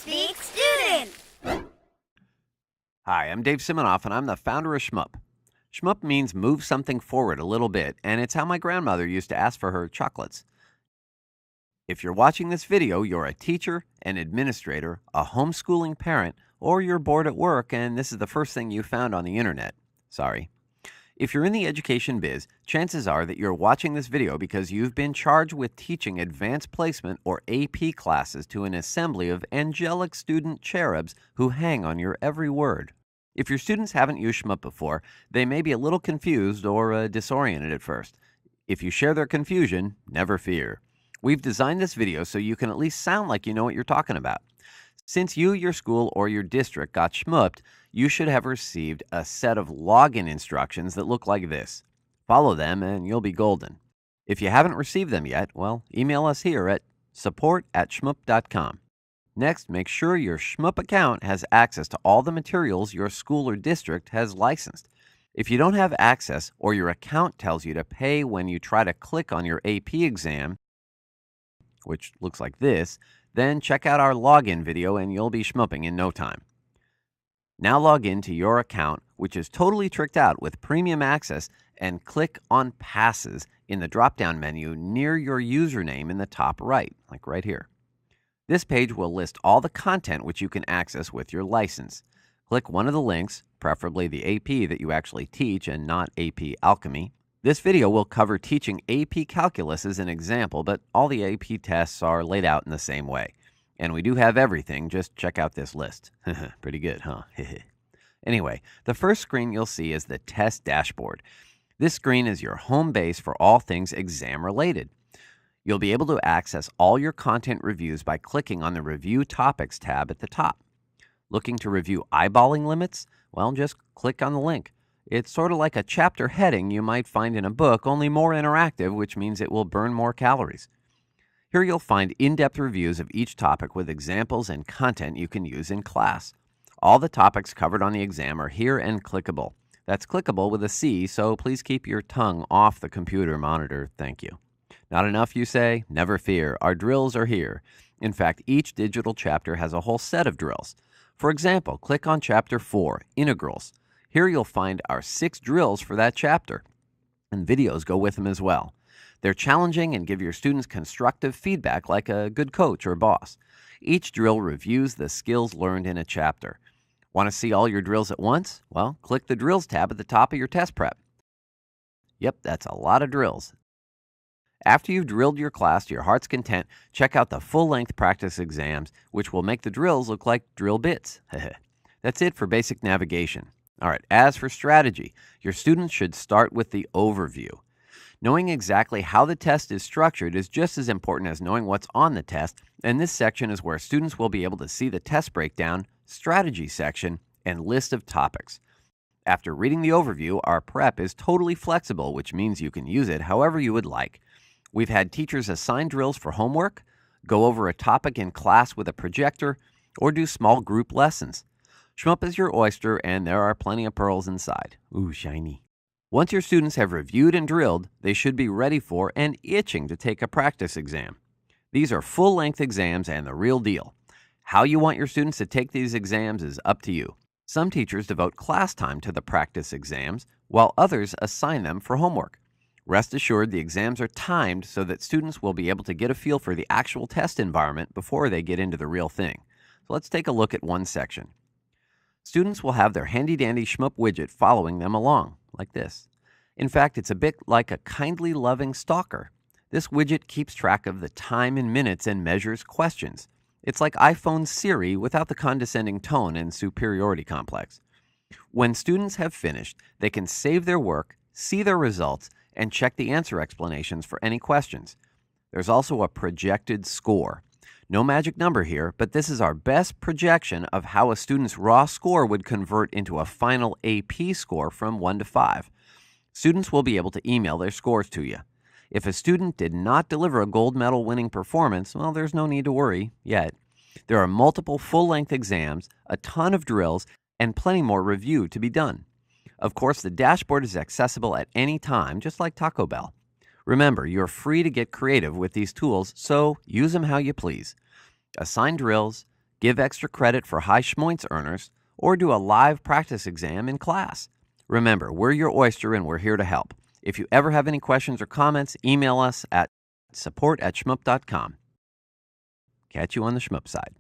Speak Student. Hi, I'm Dave Simonoff, and I'm the founder of Shmup. Shmup means move something forward a little bit, and it's how my grandmother used to ask for her chocolates. If you're watching this video, you're a teacher, an administrator, a homeschooling parent, or you're bored at work and this is the first thing you found on the internet. Sorry. If you're in the education biz, chances are that you're watching this video because you've been charged with teaching advanced placement or AP classes to an assembly of angelic student cherubs who hang on your every word. If your students haven't used Shmup before, they may be a little confused or disoriented at first. If you share their confusion, never fear. We've designed this video so you can at least sound like you know what you're talking about. Since you, your school, or your district got Shmupped, you should have received a set of login instructions that look like this. Follow them and you'll be golden. If you haven't received them yet, well, email us here at support@shmup.com. Next, make sure your Shmup account has access to all the materials your school or district has licensed. If you don't have access or your account tells you to pay when you try to click on your AP exam, which looks like this, then check out our login video and you'll be Shmupping in no time. Now log in to your account, which is totally tricked out with premium access, and click on Passes in the drop-down menu near your username in the top right, like right here. This page will list all the content which you can access with your license. Click one of the links, preferably the AP that you actually teach and not AP Alchemy. This video will cover teaching AP Calculus as an example, but all the AP tests are laid out in the same way. And we do have everything, just check out this list. Pretty good, huh? Anyway, the first screen you'll see is the test dashboard. This screen is your home base for all things exam related. You'll be able to access all your content reviews by clicking on the Review Topics tab at the top. Looking to review eyeballing limits? Well, just click on the link. It's sort of like a chapter heading you might find in a book, only more interactive, which means it will burn more calories. Here you'll find in-depth reviews of each topic with examples and content you can use in class. All the topics covered on the exam are here and clickable. That's clickable with a C, so please keep your tongue off the computer monitor. Thank you. Not enough, you say? Never fear. Our drills are here. In fact, each digital chapter has a whole set of drills. For example, click on Chapter 4, Integrals. Here you'll find our 6 drills for that chapter, and videos go with them as well. They're challenging and give your students constructive feedback like a good coach or boss. Each drill reviews the skills learned in a chapter. Want to see all your drills at once? Well, click the Drills tab at the top of your test prep. Yep, that's a lot of drills. After you've drilled your class to your heart's content, check out the full-length practice exams, which will make the drills look like drill bits. That's it for basic navigation. All right, as for strategy, your students should start with the overview. Knowing exactly how the test is structured is just as important as knowing what's on the test, and this section is where students will be able to see the test breakdown, strategy section, and list of topics. After reading the overview, our prep is totally flexible, which means you can use it however you would like. We've had teachers assign drills for homework, go over a topic in class with a projector, or do small group lessons. Shmup is your oyster, and there are plenty of pearls inside. Ooh, shiny. Once your students have reviewed and drilled, they should be ready for and itching to take a practice exam. These are full-length exams and the real deal. How you want your students to take these exams is up to you. Some teachers devote class time to the practice exams, while others assign them for homework. Rest assured, the exams are timed so that students will be able to get a feel for the actual test environment before they get into the real thing. So let's take a look at one section. Students will have their handy-dandy Shmup widget following them along, like this. In fact, it's a bit like a kindly, loving stalker. This widget keeps track of the time in minutes and measures questions. It's like iPhone Siri without the condescending tone and superiority complex. When students have finished, they can save their work, see their results, and check the answer explanations for any questions. There's also a projected score. No magic number here, but this is our best projection of how a student's raw score would convert into a final AP score from 1 to 5. Students will be able to email their scores to you. If a student did not deliver a gold medal winning performance, well, there's no need to worry yet. There are multiple full-length exams, a ton of drills, and plenty more review to be done. Of course, the dashboard is accessible at any time, just like Taco Bell. Remember, you're free to get creative with these tools, so use them how you please. Assign drills, give extra credit for high Schmoints earners, or do a live practice exam in class. Remember, we're your oyster and we're here to help. If you ever have any questions or comments, email us at support@shmup.com. Catch you on the Shmup side.